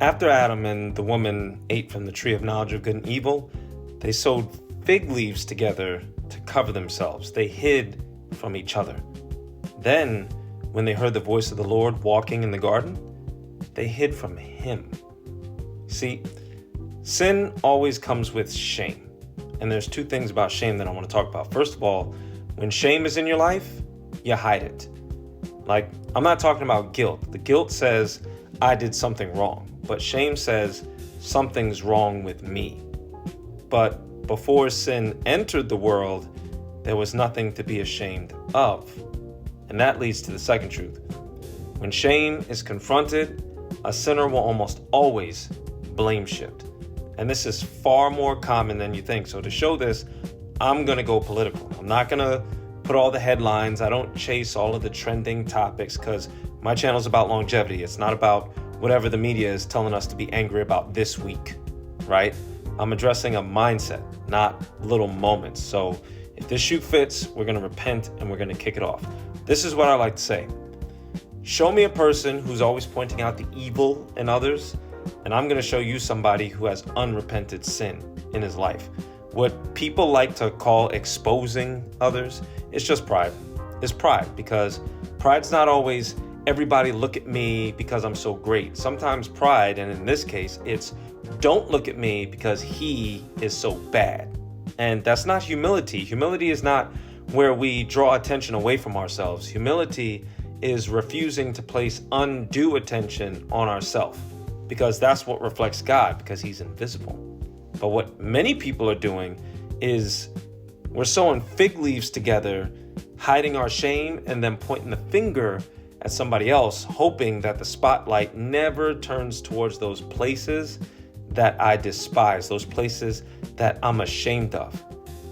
After Adam and the woman ate from the tree of knowledge of good and evil, they sewed fig leaves together to cover themselves. They hid from each other. Then, when they heard the voice of the Lord walking in the garden, they hid from him. See, sin always comes with shame. And there's two things about shame that I want to talk about. First of all, when shame is in your life, you hide it. Like, I'm not talking about guilt. The guilt says, I did something wrong. But shame says, something's wrong with me. But before sin entered the world, there was nothing to be ashamed of. And that leads to the second truth. When shame is confronted, a sinner will almost always blame shift. And this is far more common than you think. So to show this, I'm going to go political. I'm not going to put all the headlines. I don't chase all of the trending topics because my channel is about longevity. It's not about whatever the media is telling us to be angry about this week, right? I'm addressing a mindset, not little moments. So if this shoe fits, we're going to repent and we're going to kick it off. This is what I like to say. Show me a person who's always pointing out the evil in others, and I'm going to show you somebody who has unrepented sin in his life. What people like to call exposing others, it's just pride. It's pride, because pride's not always everybody look at me because I'm so great. Sometimes pride, and in this case, it's don't look at me because he is so bad. And that's not humility. Humility is not where we draw attention away from ourselves. Humility is refusing to place undue attention on ourselves, because that's what reflects God, because he's invisible. But what many people are doing is we're sewing fig leaves together, hiding our shame, and then pointing the finger at somebody else, hoping that the spotlight never turns towards those places that I despise, those places that I'm ashamed of.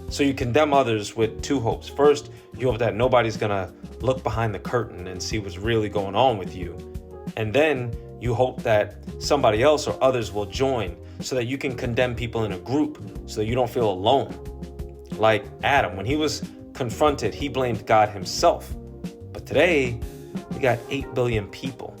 So you condemn others with two hopes. First, you hope that nobody's gonna look behind the curtain and see what's really going on with you. And then you hope that somebody else or others will join so that you can condemn people in a group so that you don't feel alone. Like Adam, when he was confronted, he blamed God himself. But today, we got 8 billion people.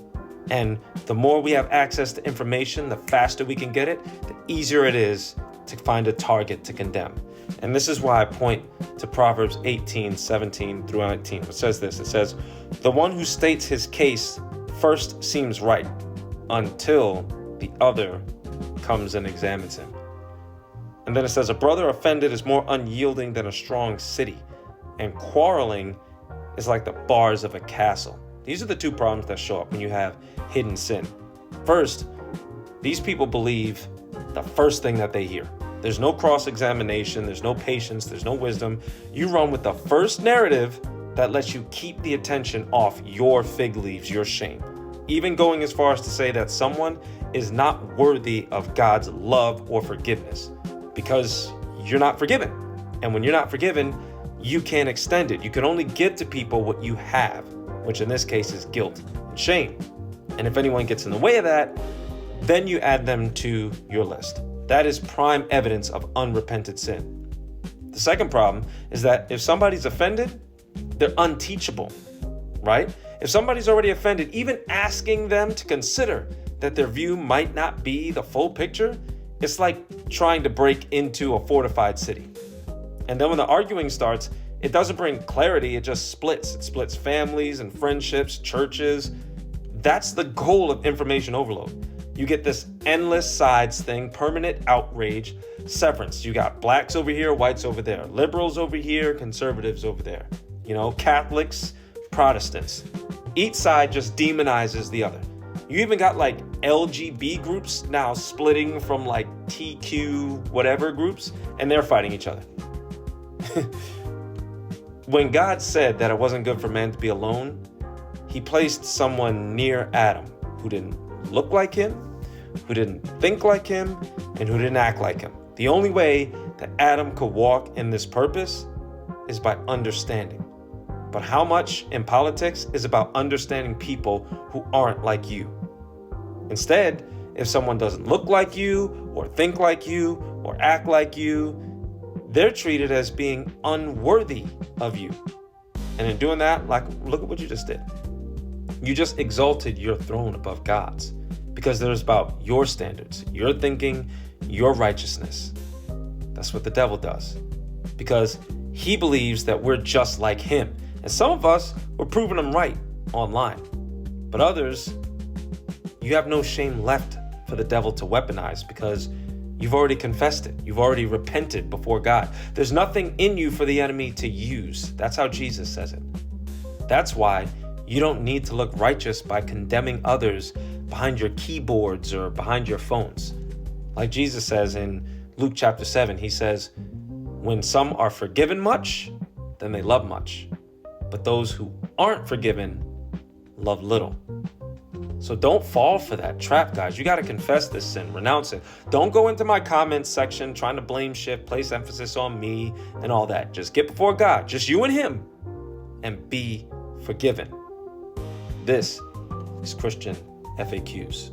And the more we have access to information, the faster we can get it, the easier it is to find a target to condemn. And this is why I point to Proverbs 18:17 through 19. It says this, it says, the one who states his case first seems right until the other comes and examines him. And then it says, a brother offended is more unyielding than a strong city, and quarreling is like the bars of a castle. These are the two problems that show up when you have hidden sin. First, these people believe the first thing that they hear. There's no cross-examination, there's no patience, there's no wisdom. You run with the first narrative that lets you keep the attention off your fig leaves, your shame. Even going as far as to say that someone is not worthy of God's love or forgiveness because you're not forgiven. And when you're not forgiven, you can't extend it. You can only give to people what you have, which in this case is guilt and shame. And if anyone gets in the way of that, then you add them to your list. That is prime evidence of unrepented sin. The second problem is that if somebody's offended, they're unteachable, right? If somebody's already offended, even asking them to consider that their view might not be the full picture, it's like trying to break into a fortified city. And then when the arguing starts, it doesn't bring clarity, it just splits. It splits families and friendships, churches. That's the goal of information overload. You get this endless sides thing, permanent outrage, severance. You got blacks over here, whites over there, liberals over here, conservatives over there. You know, Catholics, Protestants. Each side just demonizes the other. You even got like LGB groups now splitting from like TQ whatever groups, and they're fighting each other. When God said that it wasn't good for man to be alone, he placed someone near Adam who didn't look like him, who didn't think like him, and who didn't act like him. The only way that Adam could walk in this purpose is by understanding. But how much in politics is about understanding people who aren't like you? Instead, if someone doesn't look like you, or think like you, or act like you, they're treated as being unworthy of you. And in doing that, like, look at what you just did. You just exalted your throne above God's. because there's about your standards, your thinking, your righteousness. That's what the devil does, because he believes that we're just like him. And some of us, we're proving him right online. But others, you have no shame left for the devil to weaponize, because you've already confessed it. You've already repented before God. There's nothing in you for the enemy to use. That's how Jesus says it. That's why you don't need to look righteous by condemning others behind your keyboards or behind your phones. Like Jesus says in Luke chapter 7, he says, when some are forgiven much, then they love much. But those who aren't forgiven love little. So don't fall for that trap, guys. You got to confess this sin, renounce it. Don't go into my comments section trying to blame shift, place emphasis on me and all that. Just get before God, just you and him, and be forgiven. This is Christian FAQs.